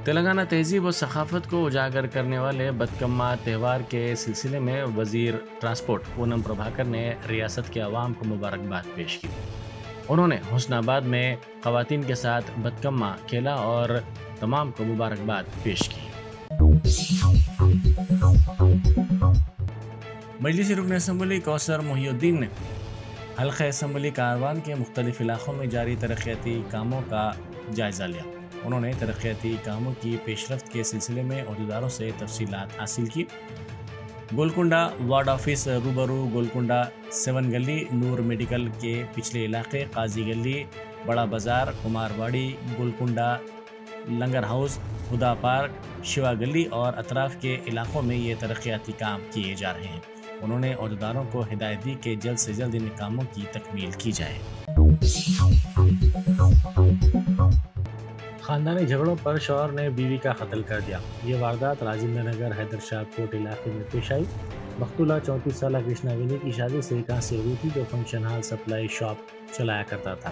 तेलंगाना तहजीब और सखाफत को उजागर करने वाले बदकम्मा त्यौहार के सिलसिले में वजीर ट्रांसपोर्ट पूनम प्रभाकर ने रियासत के अवाम को मुबारकबाद पेश की। उन्होंने हुस्नाबाद में खवातीन के साथ बदकम्मा खेला और तमाम को मुबारकबाद पेश की। मजलिसी रुकन असम्बली कौसर मोहिउद्दीन ने हल्का असम्बली कारवान के मुख्तलिफ इलाकों में जारी तरक्याती कामों का जायज़ा लिया। उन्होंने तरक्याती कामों की पेशरफ्त के सिलसिले में अहदेदारों से तफसीलात हासिल की। गोलकुंडा वार्ड ऑफिस रूबरू गोलकुंडा 7 गली, नूर मेडिकल के पिछले इलाके, काजी गली, बड़ा बाज़ार, कुमारवाड़ी, गोलकुंडा, लंगर हाउस, हुदा पार्क, शिवा गली और अतराफ़ के इलाकों में ये तरक्याती काम किए जा रहे हैं। उन्होंने अहदेदारों को हिदायत दी कि जल्द से जल्द इन कामों की तकमील की जाए। खानदानी झगड़ों पर शौहर ने बीवी का कत्ल कर दिया। ये वारदात राजेंद्र नगर हैदर शाह कोट इलाके में पेश आई। मकतूला 34 साल कृष्णा विनी की शादी से से हुई थी, जो फंक्शन हॉल सप्लाई शॉप चलाया करता था।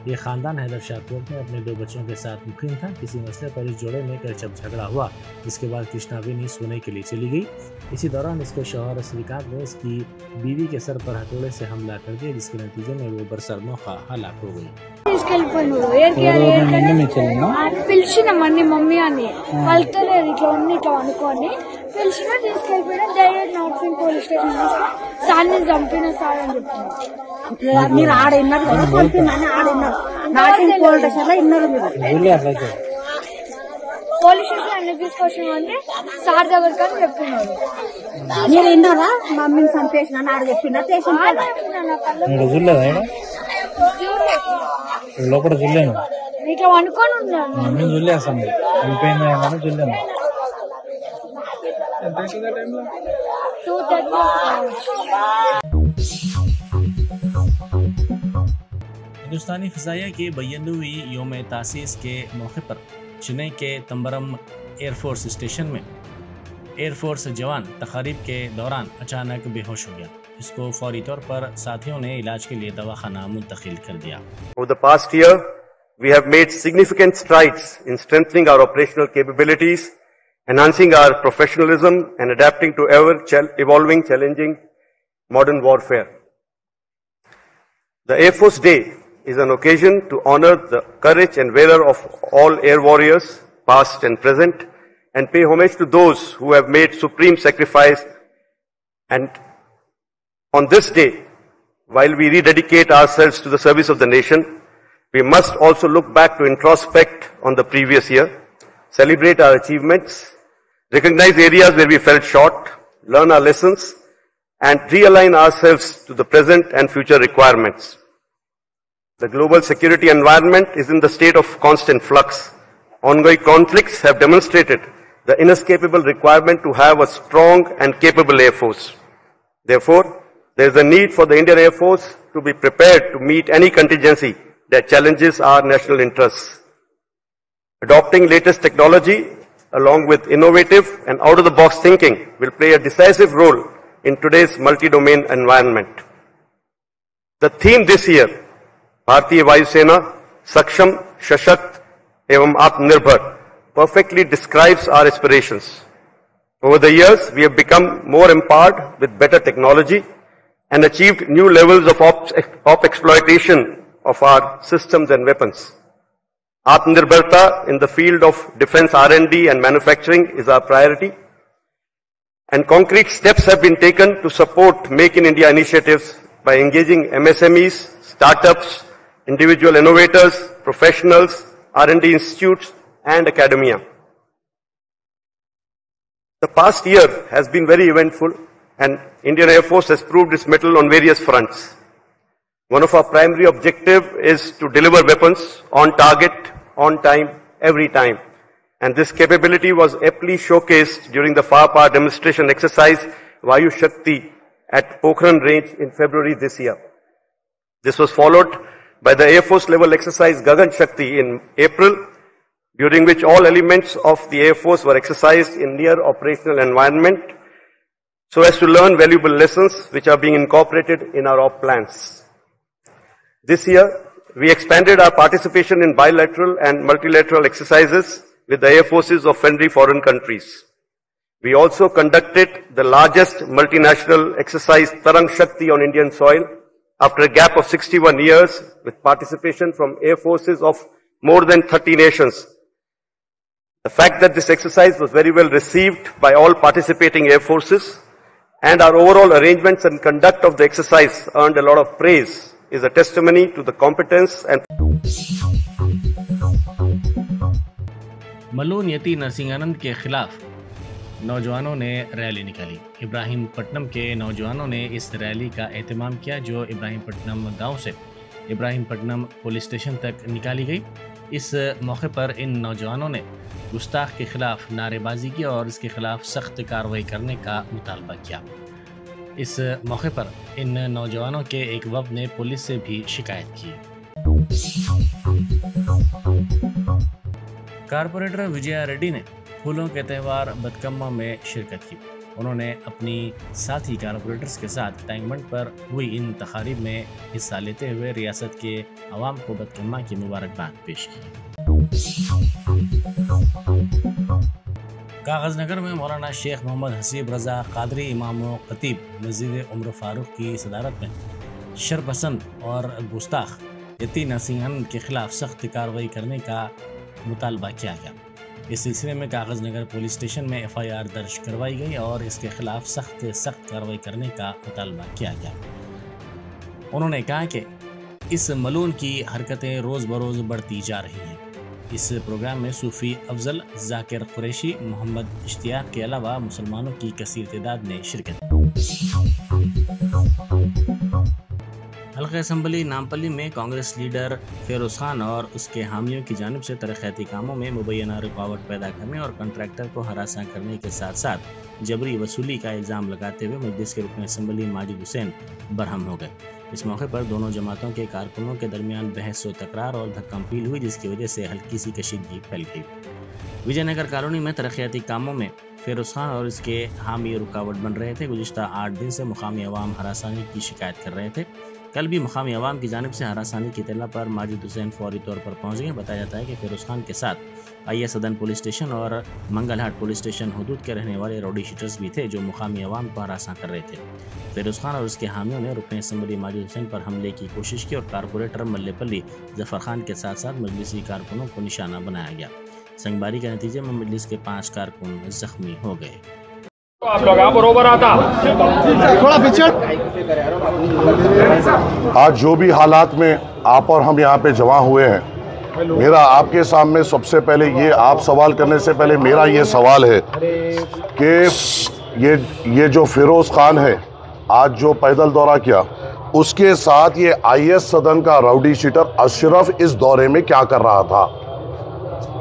ये खानदान हैदर शाह कोट में अपने 2 बच्चों के साथ मुकीम था। किसी मसले पर इस जोड़े में करचब झगड़ा हुआ, जिसके बाद कृष्णा विनी सोने के लिए चली गई। इसी दौरान इसके शौहर श्रीकांत ने इसकी बीवी के सर पर हथौड़े से हमला कर दिया, जिसके नतीजे में वो बरसरमौखा हलाक हो गई। పిలిచినామని మమ్మీ అని వెళ్తలేదు ఇట్లా ఉంది ఇట్లా అనుకోని పిలిచిన తీసుకెళ్ళిపోయినా డైరెక్ట్ నార్సింగ్ పోలీస్ స్టేషన్ సార్ని చంపిన సార్ అని చెప్పినారు. మీరు ఆడ విన్నారు కదా, చంపినని ఆడ విన్నారు. నార్సింగ్ పోలీస్ స్టేషన్ లో విన్నారు. పోలీస్ స్టేషన్ అన్ని తీసుకొచ్చినామని సార్ దగ్గరికి అని చెప్పినారు. మీరు విన్నారా? మమ్మీని చంపేసిన ఆడ చెప్పిన స్టేషన్ లోపల చూడలేను, ఇట్లా అనుకోని ఉన్నాను. నేను చూడలేస్తాను, చనిపోయింది ఏమని చూడలేను. हिंदुस्तानी फ़िज़ाइया के 92वीं योम तासीस के मौके पर चेन्नई के तंबरम एयरफोर्स स्टेशन में एयरफोर्स जवान तकारीब के दौरान अचानक बेहोश हो गया। इसको फौरी तौर पर साथियों ने इलाज के लिए दवाखाना मुंतकिल कर दिया। Over the past year, we have made significant strides in strengthening our operational capabilities, enhancing our professionalism and adapting to ever-evolving, challenging modern warfare. The Air Force Day is an occasion to honor the courage and valor of all air warriors, past and present, and pay homage to those who have made supreme sacrifice. And on this day, while we rededicate ourselves to the service of the nation, we must also look back to introspect on the previous year, celebrate our achievements, recognize areas where we fell short, learn our lessons, and realign ourselves to the present and future requirements. The global security environment is in the state of constant flux. Ongoing conflicts have demonstrated the inescapable requirement to have a strong and capable Air Force. Therefore, there is a need for the Indian Air Force to be prepared to meet any contingency that challenges our national interests. Adopting latest technology along with innovative and out-of-the-box thinking will play a decisive role in today's multi-domain environment. The theme this year, Bharatiya Vayu Sena, Saksham, Shashakt, Evam Atmanirbhar, perfectly describes our aspirations. Over the years, we have become more empowered with better technology and achieved new levels of exploitation of our systems and weapons. Atmanirbharta in the field of defense R&D and manufacturing is our priority, and concrete steps have been taken to support Make in India initiatives by engaging MSMEs, startups, individual innovators, professionals, R&D institutes, and academia. The past year has been very eventful, and Indian Air Force has proved its mettle on various fronts. One of our primary objectives is to deliver weapons on target, on time, every time. And this capability was aptly showcased during the Far Power demonstration exercise Vayu Shakti at Pokhran range in February this year. This was followed by the Air Force level exercise Gagan Shakti in April, during which all elements of the Air Force were exercised in near operational environment so as to learn valuable lessons which are being incorporated in our op plans. This year, we expanded our participation in bilateral and multilateral exercises with the air forces of friendly foreign countries. We also conducted the largest multinational exercise Tarang Shakti on Indian soil after a gap of 61 years with participation from air forces of more than 30 nations. The fact that this exercise was very well received by all participating air forces and our overall arrangements and conduct of the exercise earned a lot of praise is a testimony to the competence and मलून यति नरसिंहानंद के खिलाफ नौजवानों ने rally निकाली। इब्राहिमपट्टनम के नौजवानों ने इस rally का एहतमाम किया जो इब्राहिमपट्टनम गांव से इब्राहिमपट्टनम पुलिस स्टेशन तक निकाली गई। इस मौके पर इन नौजवानों ने गुस्ताख के खिलाफ नारेबाजी की और इसके खिलाफ सख्त कार्रवाई करने का मुतालबा किया। इस मौके पर इन नौजवानों के एक वफ़द ने पुलिस से भी शिकायत की। कारपोरेटर विजया रेड्डी ने फूलों के त्यौहार बतकम्मा में शिरकत की। उन्होंने अपनी साथी कारपोरेटर्स के साथ टैंक बंड पर हुई इन तकारीब में हिस्सा लेते हुए रियासत के अवाम को बतकम्मा की मुबारकबाद पेश की। कागज़नगर में मौलाना शेख मोहम्मद हसीब रज़ा कादरी इमाम व खतीब मस्जिद उमर फारूक की सदारत में शरपसंद और गुस्ताख यति नरसिंहानंद के खिलाफ सख्त कार्रवाई करने का मुतालबा किया गया। इस सिलसिले में कागज़नगर पुलिस स्टेशन में FIR दर्ज करवाई गई और इसके खिलाफ सख्त कार्रवाई करने का मुतालबा किया गया। उन्होंने कहा कि इस मलून की हरकतें रोज़ बरोज़ बढ़ती जा रही हैं। इस प्रोग्राम में सूफ़ी अफजल, जाकिर कुरैशी, मोहम्मद इश्तियाक के अलावा मुसलमानों की कसीर तादाद ने शिरकत हल्का असम्बली नामपल्ली में कांग्रेस लीडर फेरोज खान और उसके हामियों की जानिब से तरक्याती कामों में मुबैना रुकावट पैदा करने और कॉन्ट्रैक्टर को हरासा करने के साथ साथ जबरी वसूली का इल्ज़ाम लगाते हुए मजलिस के रुकन असम्बली माजिद हुसैन बरहम हो गए। इस मौके पर दोनों जमातों के कारकुनों के दरमियान बहस व तकरार और धक्का-मुक्की हुई, जिसकी वजह से हल्की सी कशीदगी फैल गई। विजयनगर कॉलोनी में तरक्याती कामों में फेरोज खान और इसके हामी रुकावट बन रहे थे। गुज़िश्ता 8 दिन से मुकामी अवाम हरासानी की शिकायत कर रहे थे। कल भी मुकामी अवाम की जानिब से हरासानी की इत्तला पर माजिद हुसैन फौरी तौर पर पहुँच गए। बताया जाता है कि फेरोज खान के साथ IS सदन पुलिस स्टेशन और मंगलहाट पुलिस स्टेशन हुदूद के रहने वाले राउडी शीटर्स भी थे जो मुकामी अवाम को हरासा कर रहे थे। फेरोज खान और उसके हामियों ने रुकन असम्बली माजिद हुसैन पर हमले की कोशिश की और कारपोरेटर मल्लेपल्ली जफर खान के साथ साथ मजलिसी कारकुनों को निशाना बनाया गया। संगबारी के नतीजे में मजलिस के 5 कारकुन जख्मी हो गए। आप लोग बरोबर आता थोड़ा पीछे। आज जो भी हालात में आप और हम यहाँ पे जमा हुए हैं, मेरा आपके सामने सबसे पहले ये, आप सवाल करने से पहले मेरा ये सवाल है कि ये जो फिरोज खान है आज जो पैदल दौरा किया, उसके साथ ये IS सदन का राउडी शीटर अशरफ इस दौरे में क्या कर रहा था?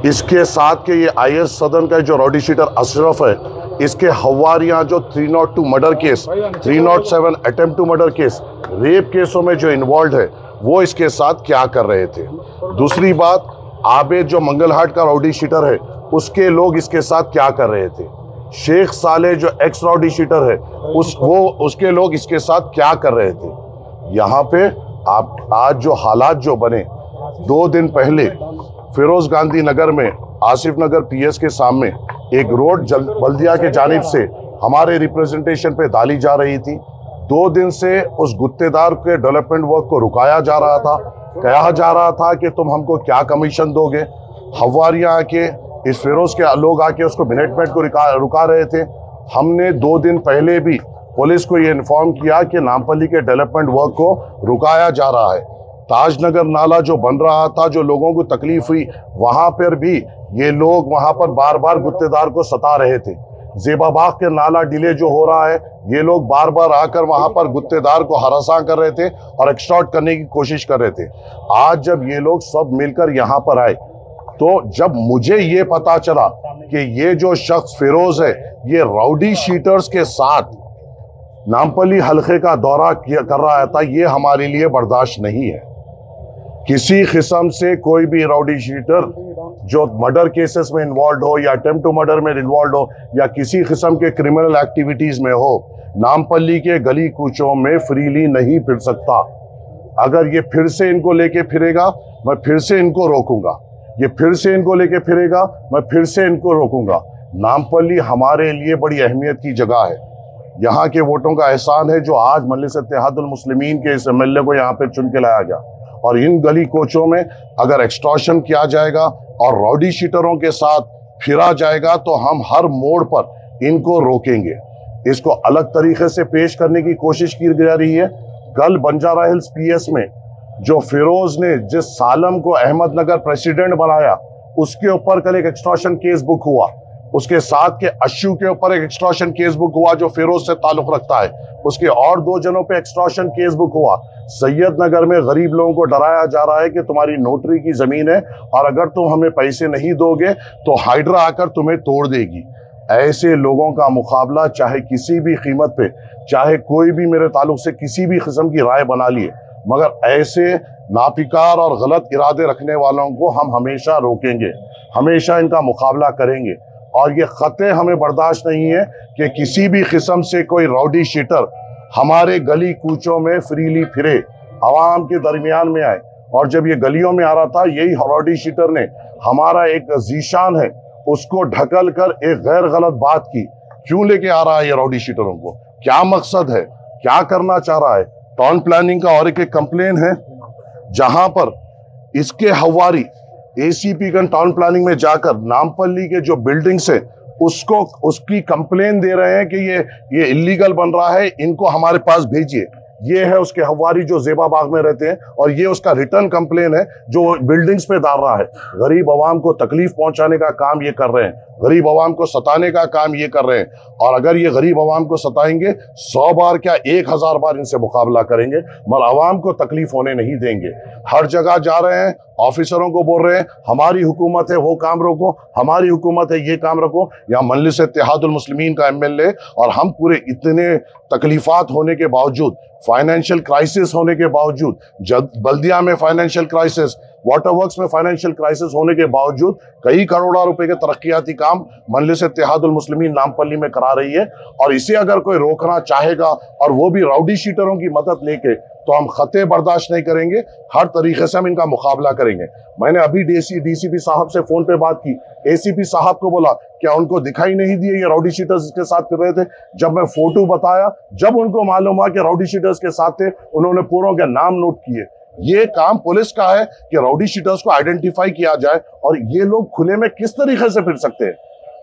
इसके साथ के ये IS सदन का जो राउडी शीटर अशरफ है, इसके हवारियाँ जो 302 murder case, 307 attempt to murder case, rape केसों में जो इन्वॉल्व है, वो इसके साथ क्या कर रहे थे? दूसरी बात, आबेद जो मंगलहाट का राउडी शीटर है, उसके लोग इसके साथ क्या कर रहे थे? शेख साले जो एक्स राउडी शीटर है, उसके लोग इसके साथ क्या कर रहे थे? यहाँ पे आप आज जो हालात जो बने, 2 दिन पहले फिरोज गांधी नगर में आसिफ नगर PS के सामने एक रोड बल्दिया के जानिब से हमारे रिप्रेजेंटेशन पे डाली जा रही थी। 2 दिन से उस गुत्तेदार के डेवलपमेंट वर्क को रुकाया जा रहा था। कहा जा रहा था कि तुम हमको क्या कमीशन दोगे। हवारियाँ आके, इस फिरोज के लोग आके उसको मिनटमेंट को रुका रहे थे। हमने 2 दिन पहले भी पुलिस को ये इन्फॉर्म किया कि नामपल्ली के डेवलपमेंट वर्क को रुकाया जा रहा है। ताजनगर नाला जो बन रहा था, जो लोगों को तकलीफ हुई, वहाँ पर भी ये लोग वहाँ पर बार बार गुत्तेदार को सता रहे थे। ज़ेबाबाग के नाला डिले जो हो रहा है, ये लोग बार बार आकर वहाँ पर गुत्तेदार को हरासा कर रहे थे और एक्सटॉर्ट करने की कोशिश कर रहे थे। आज जब ये लोग सब मिलकर यहाँ पर आए, तो जब मुझे ये पता चला कि ये जो शख्स फिरोज है, ये राउडी शीटर्स के साथ नामपल्ली हल्के का दौरा कर रहा था, ये हमारे लिए बर्दाश्त नहीं है। किसी किस्म से कोई भी राउडी शीटर जो मर्डर केसेस में इन्वॉल्व हो या अटेम्प्ट टू मर्डर में इन्वॉल्व हो या किसी किस्म के क्रिमिनल एक्टिविटीज में हो, नामपल्ली के गली कूचों में फ्रीली नहीं फिर सकता। अगर ये फिर से इनको लेके फिरेगा, मैं फिर से इनको रोकूंगा। ये फिर से इनको लेके फिरेगा, मैं फिर से इनको रोकूंगा। नामपल्ली हमारे लिए बड़ी अहमियत की जगह है। यहाँ के वोटों का एहसान है जो आज मजलिस इत्तेहादुल मुस्लिमीन के इस एमएलए को यहाँ पे चुन के लाया गया। और इन गली कोचों में अगर एक्सटॉर्शन किया जाएगा और राउडी शीटरों के साथ फिरा जाएगा तो हम हर मोड़ पर इनको रोकेंगे। इसको अलग तरीके से पेश करने की कोशिश की जा रही है। कल बंजारा हिल्स पीएस में जो फिरोज ने जिस सालम को अहमदनगर प्रेसिडेंट बनाया उसके ऊपर कल एक एक्सटॉर्शन केस बुक हुआ। उसके साथ के अशु के ऊपर एक एक्सटॉर्शन केस बुक हुआ जो फिरोज से ताल्लुक रखता है। उसके और 2 जनों पे एक्सटॉर्शन केस बुक हुआ। सैयदनगर में गरीब लोगों को डराया जा रहा है कि तुम्हारी नोटरी की जमीन है और अगर तुम हमें पैसे नहीं दोगे तो हाइड्रा आकर तुम्हें तोड़ देगी। ऐसे लोगों का मुकाबला चाहे किसी भी कीमत पे, चाहे कोई भी मेरे ताल्लुक से किसी भी किस्म की राय बना लिए, मगर ऐसे नापिकार और गलत इरादे रखने वालों को हम हमेशा रोकेंगे, हमेशा इनका मुकाबला करेंगे। और ये खतरे हमें बर्दाश्त नहीं है कि किसी भी किस्म से कोई राउडी शीटर हमारे गली कूचों में फ्रीली फिरे, आवाम के दरमियान में आए। और जब ये गलियों में आ रहा था, यही राउडी शीटर ने हमारा एक जीशान है उसको ढकल कर एक गैर गलत बात की। क्यों लेके आ रहा है ये राउडी शीटरों को? क्या मकसद है? क्या करना चाह रहा है? टाउन प्लानिंग का और एक कंप्लेन है जहां पर इसके हवारी एसीपी का टाउन प्लानिंग में जाकर नामपल्ली के जो बिल्डिंग्स है उसकी कंप्लेन दे रहे हैं कि ये इलीगल बन रहा है, इनको हमारे पास भेजिए। ये है उसके हवारी जो जेबा बाग में रहते हैं और ये उसका रिटर्न कंप्लेन है जो बिल्डिंग्स पे डाल रहा है। गरीब आवाम को तकलीफ पहुंचाने का काम ये कर रहे हैं, गरीब आवाम को सताने का काम ये कर रहे हैं। और अगर ये गरीब आवाम को सताएंगे 100 बार क्या 1000 बार इनसे मुकाबला करेंगे, मगर आवाम को तकलीफ होने नहीं देंगे। हर जगह जा रहे हैं, ऑफिसरों को बोल रहे हैं हमारी हुकूमत है वो काम रोको, हमारी हुकूमत है ये काम रखो। यहाँ मजलिस इत्तेहादुल मुस्लिमीन का एमएलए और हम पूरे इतने तकलीफात होने के बावजूद, फाइनेंशियल क्राइसिस होने के बावजूद, बल्दिया में फाइनेंशियल क्राइसिस, वाटर वर्क्स में फाइनेंशियल क्राइसिस होने के बावजूद कई करोड़ रुपए के तरक्याती काम मजलिस इत्तेहादुल मुस्लिमीन नामपल्ली में करा रही है। और इसे अगर कोई रोकना चाहेगा और वो भी राउडी शीटरों की मदद लेके, तो हम खते बर्दाश्त नहीं करेंगे। हर तरीके से हम इनका मुकाबला करेंगे। मैंने अभी डीसीपी साहब से फोन पे बात की, एसीपी साहब को बोला क्या उनको दिखाई नहीं दिए ये राउडी शीटर्स के साथ फिर रहे थे? जब मैं फोटो बताया, जब उनको मालूम हुआ कि राउडी शीटर्स के साथ थे, उन्होंने पूरों के नाम नोट किए। ये काम पुलिस का है कि राउडी शीटर्स को आइडेंटिफाई किया जाए और ये लोग खुले में किस तरीके से फिर सकते हैं,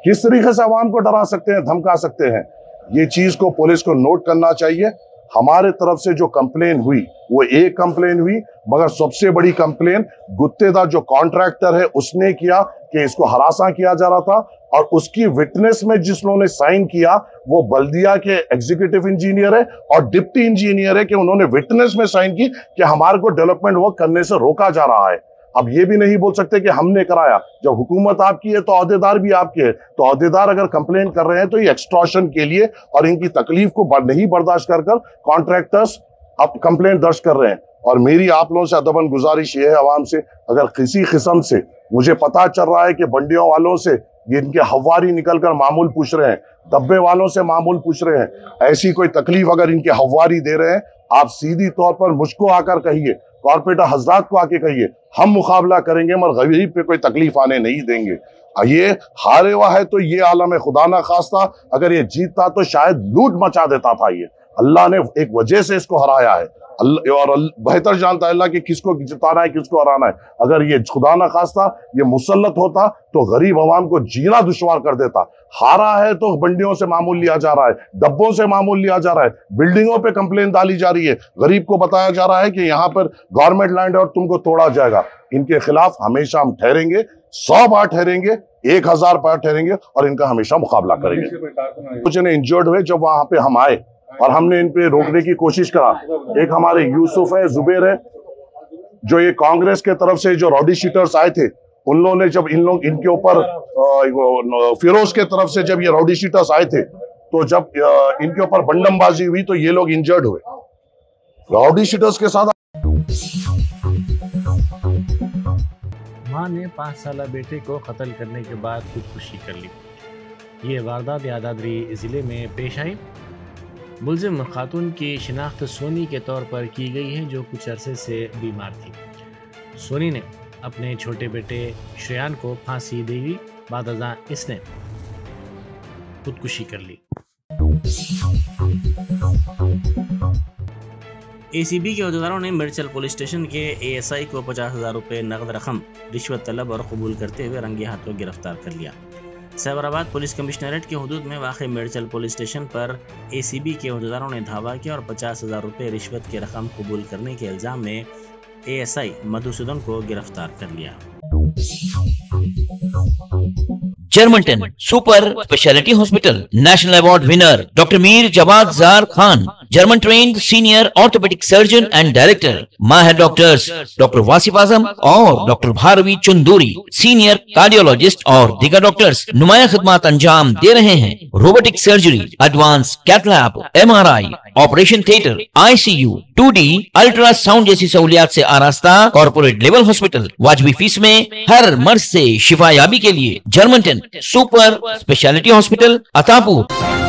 किस तरीके से आवाम को डरा सकते हैं, धमका सकते हैं। ये चीज को पुलिस को नोट करना चाहिए। हमारे तरफ से जो कंप्लेन हुई वो एक कंप्लेन हुई, मगर सबसे बड़ी कंप्लेन गुत्तेदार जो कॉन्ट्रैक्टर है उसने किया कि इसको हरासा किया जा रहा था। और उसकी विटनेस में जिसने साइन किया वो बल्दिया के एग्जीक्यूटिव इंजीनियर है और डिप्टी इंजीनियर है कि उन्होंने विटनेस में साइन की कि हमारे को डेवलपमेंट वर्क करने से रोका जा रहा है। अब ये भी नहीं बोल सकते कि हमने कराया। जब हुकूमत आपकी है तो अहदेदार भी आपके है, तो अहदेदार अगर कंप्लेन कर रहे हैं तो ये एक्सटॉर्शन के लिए और इनकी तकलीफ को नहीं बर्दाश्त कर कॉन्ट्रैक्टर्स अब कंप्लेन दर्ज कर रहे हैं। और मेरी आप लोगों से अदबन गुजारिश ये है आवाम से, अगर किसी किस्म से मुझे पता चल रहा है कि बंडियों वालों से ये इनके हवारी निकलकर मामूल पूछ रहे हैं, डब्बे वालों से मामूल पूछ रहे हैं, ऐसी कोई तकलीफ अगर इनके हवारी दे रहे हैं, आप सीधी तौर पर मुझको आकर कहिए, कॉर्पोरेटर हजरात को आके कहिए, हम मुकाबला करेंगे मगर गरीब पे कोई तकलीफ आने नहीं देंगे। ये हारे हुआ है तो ये आलम है, खुदा ना खास्ता अगर ये जीतता तो शायद लूट मचा देता था। ये अल्लाह ने एक वजह से इसको हराया है और बेहतर जानता है अल्लाह कि किसको जिताना है किसको हराना है। अगर ये खुदा ना खास्ता ये मुसल्लत होता तो गरीब आवाम को जीना दुश्वार कर देता। हारा है तो बंडियों से मामूल लिया जा रहा है, डब्बों से मामूल लिया जा रहा है, बिल्डिंगों पे कंप्लेन डाली जा रही है, गरीब को बताया जा रहा है कि यहाँ पर गवर्नमेंट लैंड है और तुमको तोड़ा जाएगा। इनके खिलाफ हमेशा हम ठहरेंगे, 100 बार ठहरेंगे, 1000 बार ठहरेंगे और इनका हमेशा मुकाबला करेंगे। कुछ ने इंजर्ड हुए जब वहां पे हम आए और हमने इन पे रोकने की कोशिश करा। एक हमारे यूसुफ है, जुबेर है, जो ये कांग्रेस के तरफ से जो राउडी शीटर्स आए थे, उन लोगों ने जब इनके ऊपर फिरोज के तरफ से जब ये राउडी शीटर्स आए थे तो जब इनके ऊपर बंडमबाजी हुई तो ये लोग इंजर्ड हुए। राउडी शीटर्स के साथ मां ने 5 साला बेटे को कत्ल करने के बाद खुदकुशी कर ली। ये वारदात यादाद्री जिले में पेश आई। मुलजिम खातून की शिनाख्त सोनी के तौर पर की गई है जो कुछ अरसे से बीमार थी। सोनी ने अपने छोटे बेटे श्रेयान को फांसी दी हुई, बाद अज़ां इसने खुदकुशी कर ली। एसीबी के अहदेदारों ने मिर्चल पुलिस स्टेशन के एएसआई को 50,000 रुपये नकद रकम रिश्वत तलब और कबूल करते हुए रंगे हाथों गिरफ्तार कर लिया। साइबराबाद पुलिस कमिश्नरेट के हुदूद में वाक़ मिर्चल पुलिस स्टेशन पर एसीबी के अहदेदारों ने धावा किया और 50,000 रुपये रिश्वत की रकम कबूल करने के इल्ज़ाम में एएसआई मधुसूदन को गिरफ्तार कर लिया। Germanton super speciality hospital national award winner doctor Mir Jawad Zar Khan, German trained senior orthopaedic surgeon and director, माहिर डॉक्टर्स डॉक्टर वासिफ आजम और doctor Bharvi Chanduri, senior cardiologist और दीगर डॉक्टर्स नुमाया खिदमत अंजाम दे रहे हैं। Robotic surgery, advance cath lab, MRI, operation theatre, ICU, 2D ultrasound जैसी सहूलियात से आरास्ता कॉर्पोरेट लेवल हॉस्पिटल। वाजबी फीस में हर मर्ज से शिफायाबी के लिए Germanton super speciality hospital, Attapur.